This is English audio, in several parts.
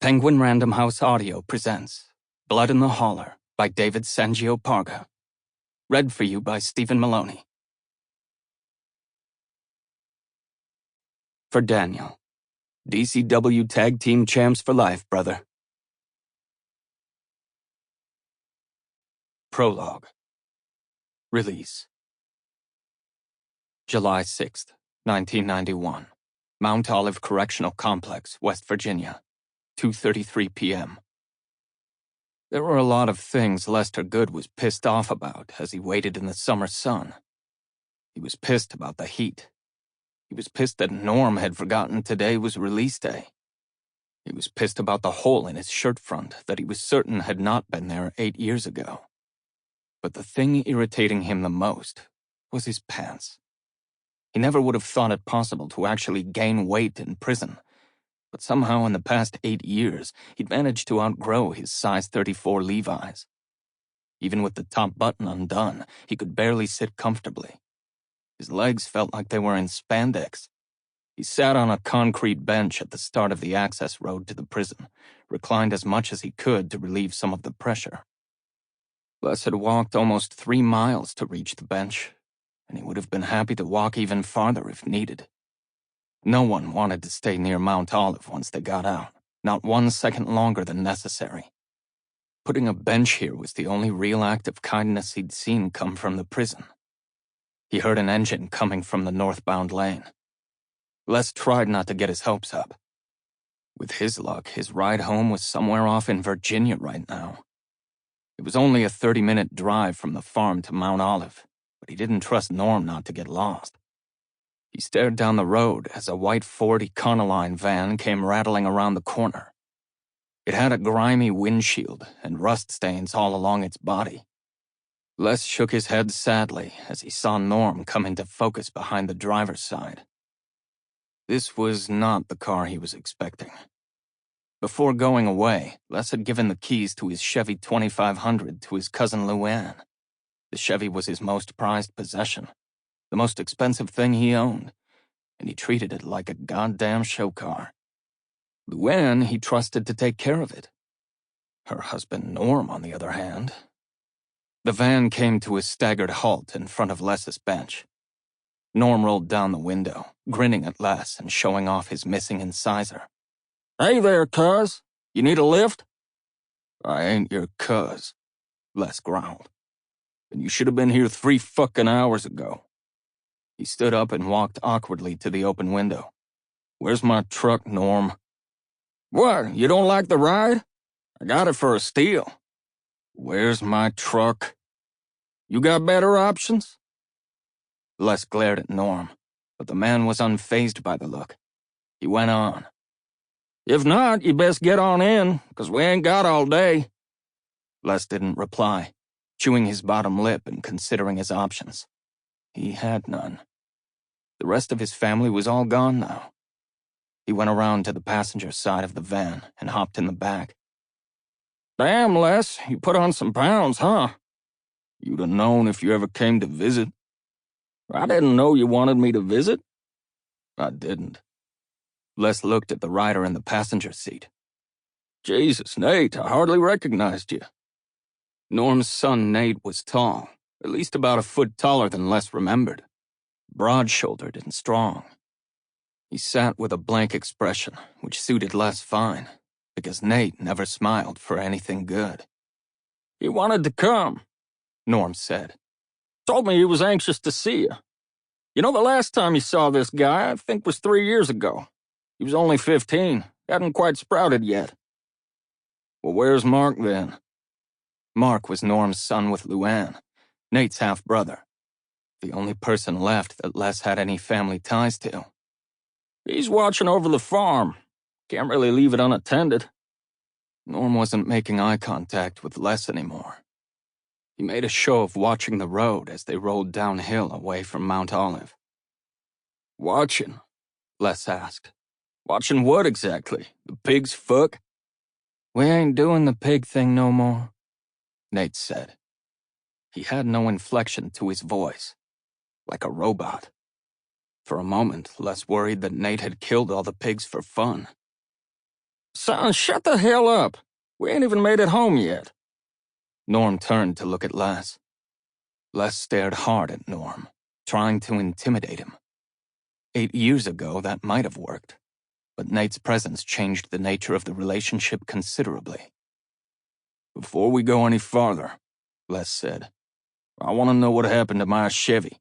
Penguin Random House Audio presents Blood in the Holler by David Sangiao-Parga. Read for you by Stephen Molony. For Daniel. DCW Tag Team Champs for life, brother. Prologue. Release. July 6th, 1991. Mount Olive Correctional Complex, West Virginia. 2:33 p.m. There were a lot of things Lester Good was pissed off about as he waited in the summer sun. He was pissed about the heat. He was pissed that Norm had forgotten today was release day. He was pissed about the hole in his shirt front that he was certain had not been there 8 years ago. But the thing irritating him the most was his pants. He never would have thought it possible to actually gain weight in prison. But somehow in the past 8 years, he'd managed to outgrow his size 34 Levi's. Even with the top button undone, he could barely sit comfortably. His legs felt like they were in spandex. He sat on a concrete bench at the start of the access road to the prison, reclined as much as he could to relieve some of the pressure. Les had walked almost 3 miles to reach the bench, and he would have been happy to walk even farther if needed. No one wanted to stay near Mount Olive once they got out, not 1 second longer than necessary. Putting a bench here was the only real act of kindness he'd seen come from the prison. He heard an engine coming from the northbound lane. Les tried not to get his hopes up. With his luck, his ride home was somewhere off in Virginia right now. It was only a 30-minute drive from the farm to Mount Olive, but he didn't trust Norm not to get lost. He stared down the road as a white Ford Econoline van came rattling around the corner. It had a grimy windshield and rust stains all along its body. Les shook his head sadly as he saw Norm come into focus behind the driver's side. This was not the car he was expecting. Before going away, Les had given the keys to his Chevy 2500 to his cousin Luann. The Chevy was his most prized possession, the most expensive thing he owned, and he treated it like a goddamn show car. Luann he trusted to take care of it. Her husband Norm, on the other hand. The van came to a staggered halt in front of Les's bench. Norm rolled down the window, grinning at Les and showing off his missing incisor. "Hey there, cuz. You need a lift?" "I ain't your cuz," Les growled. "And you should have been here 3 fucking hours ago." He stood up and walked awkwardly to the open window. "Where's my truck, Norm?" "What, you don't like the ride? I got it for a steal." "Where's my truck?" "You got better options?" Les glared at Norm, but the man was unfazed by the look. He went on. "If not, you best get on in, 'cause we ain't got all day." Les didn't reply, chewing his bottom lip and considering his options. He had none. The rest of his family was all gone now. He went around to the passenger side of the van and hopped in the back. "Damn, Les, you put on some pounds, huh? You'd have known if you ever came to visit." "I didn't know you wanted me to visit." "I didn't." Les looked at the rider in the passenger seat. "Jesus, Nate, I hardly recognized you." Norm's son Nate was tall, at least about a foot taller than Les remembered, broad-shouldered and strong. He sat with a blank expression, which suited Les fine, because Nate never smiled for anything good. "He wanted to come," Norm said. "Told me he was anxious to see you. You know, the last time you saw this guy, I think, was 3 years ago. He was only 15, hadn't quite sprouted yet." "Well, where's Mark then?" Mark was Norm's son with Luann, Nate's half-brother, the only person left that Les had any family ties to. "He's watching over the farm. Can't really leave it unattended." Norm wasn't making eye contact with Les anymore. He made a show of watching the road as they rolled downhill away from Mount Olive. "Watching?" Les asked. "Watching what exactly? The pigs fuck?" "We ain't doing the pig thing no more," Nate said. He had no inflection to his voice, like a robot. For a moment, Les worried that Nate had killed all the pigs for fun. Son, shut the hell up. We ain't even made it home yet. Norm turned to look at Les. Les stared hard at Norm, trying to intimidate him. 8 years ago, that might have worked, but Nate's presence changed the nature of the relationship considerably. Before we go any farther, Les said, I want to know what happened to my Chevy.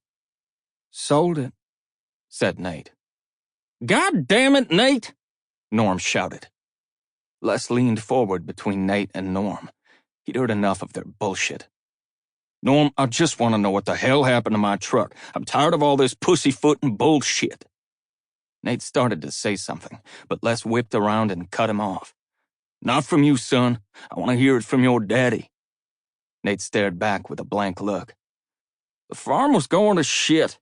Sold it, said Nate. God damn it, Nate! Norm shouted. Les leaned forward between Nate and Norm. He'd heard enough of their bullshit. Norm, I just want to know what the hell happened to my truck. I'm tired of all this pussyfooting bullshit. Nate started to say something, but Les whipped around and cut him off. Not from you, son. I want to hear it from your daddy. Nate stared back with a blank look. The farm was going to shit,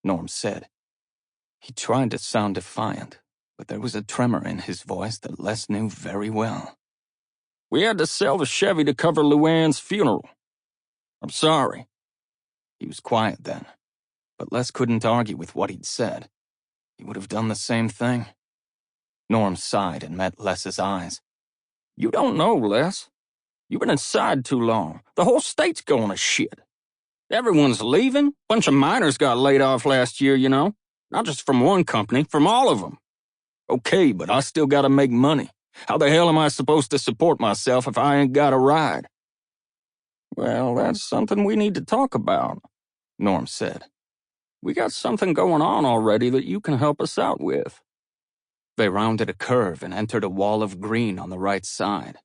Norm said. He tried to sound defiant, but there was a tremor in his voice that Les knew very well. We had to sell the Chevy to cover Luann's funeral. I'm sorry. He was quiet then, but Les couldn't argue with what he'd said. He would have done the same thing. Norm sighed and met Les's eyes. You don't know, Les. You've been inside too long. The whole state's going to shit. Everyone's leaving. Bunch of miners got laid off last year, you know. Not just from one company, from all of them. Okay, but I still gotta make money. How the hell am I supposed to support myself if I ain't got a ride? Well, that's something we need to talk about, Norm said. We got something going on already that you can help us out with. They rounded a curve and entered a wall of green on the right side.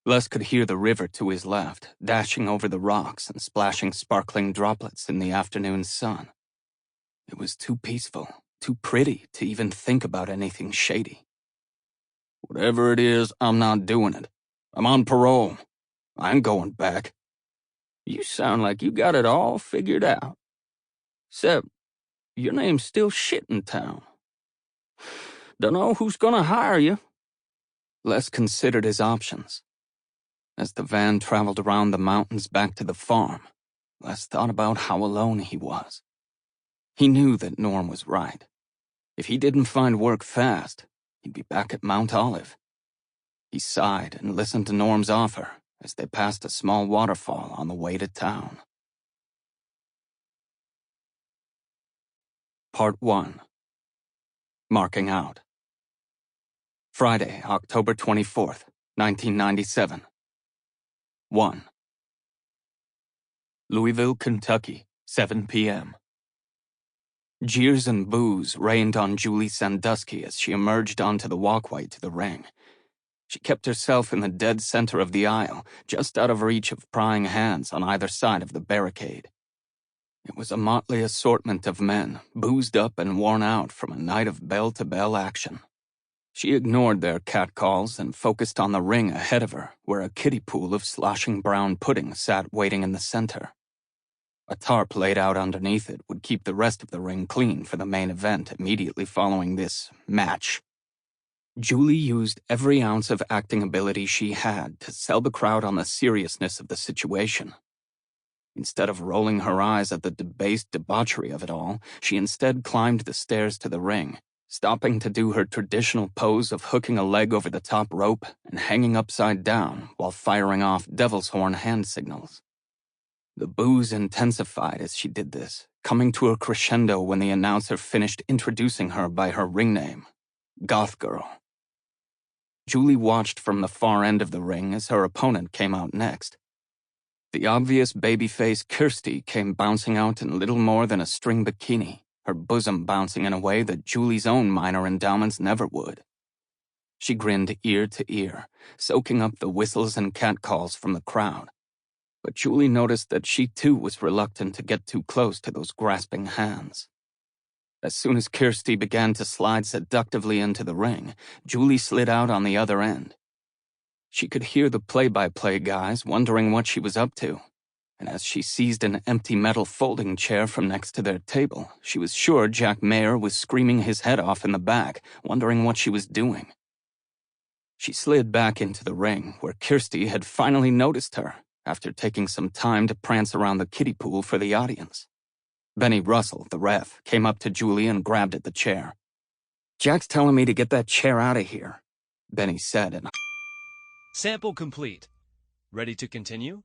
Les could hear the river to his left, dashing over the rocks and splashing sparkling droplets in the afternoon sun. It was too peaceful, too pretty to even think about anything shady. Whatever it is, I'm not doing it. I'm on parole. I ain't going back. You sound like you got it all figured out. Except, your name's still shit in town. Dunno who's gonna hire you. Les considered his options. As the van traveled around the mountains back to the farm, Les thought about how alone he was. He knew that Norm was right. If he didn't find work fast, he'd be back at Mount Olive. He sighed and listened to Norm's offer as they passed a small waterfall on the way to town. Part 1. Marking Out. Friday, October 24th, 1997. 1. Louisville, Kentucky, 7 p.m. Jeers and boos rained on Julie Sandusky as she emerged onto the walkway to the ring. She kept herself in the dead center of the aisle, just out of reach of prying hands on either side of the barricade. It was a motley assortment of men, boozed up and worn out from a night of bell-to-bell action. She ignored their catcalls and focused on the ring ahead of her, where a kiddie pool of sloshing brown pudding sat waiting in the center. A tarp laid out underneath it would keep the rest of the ring clean for the main event immediately following this match. Julie used every ounce of acting ability she had to sell the crowd on the seriousness of the situation. Instead of rolling her eyes at the debased debauchery of it all, she instead climbed the stairs to the ring, stopping to do her traditional pose of hooking a leg over the top rope and hanging upside down while firing off devil's horn hand signals. The boos intensified as she did this, coming to a crescendo when the announcer finished introducing her by her ring name, Goth Girl. Julie watched from the far end of the ring as her opponent came out next. The obvious babyface Kirsty came bouncing out in little more than a string bikini, her bosom bouncing in a way that Julie's own minor endowments never would. She grinned ear to ear, soaking up the whistles and catcalls from the crowd. But Julie noticed that she too was reluctant to get too close to those grasping hands. As soon as Kirsty began to slide seductively into the ring, Julie slid out on the other end. She could hear the play-by-play guys wondering what she was up to, and as she seized an empty metal folding chair from next to their table, she was sure Jack Mayer was screaming his head off in the back, wondering what she was doing. She slid back into the ring, where Kirsty had finally noticed her, after taking some time to prance around the kiddie pool for the audience. Benny Russell, the ref, came up to Julie and grabbed at the chair. Jack's telling me to get that chair out of here. Benny said, and Sample complete. Ready to continue?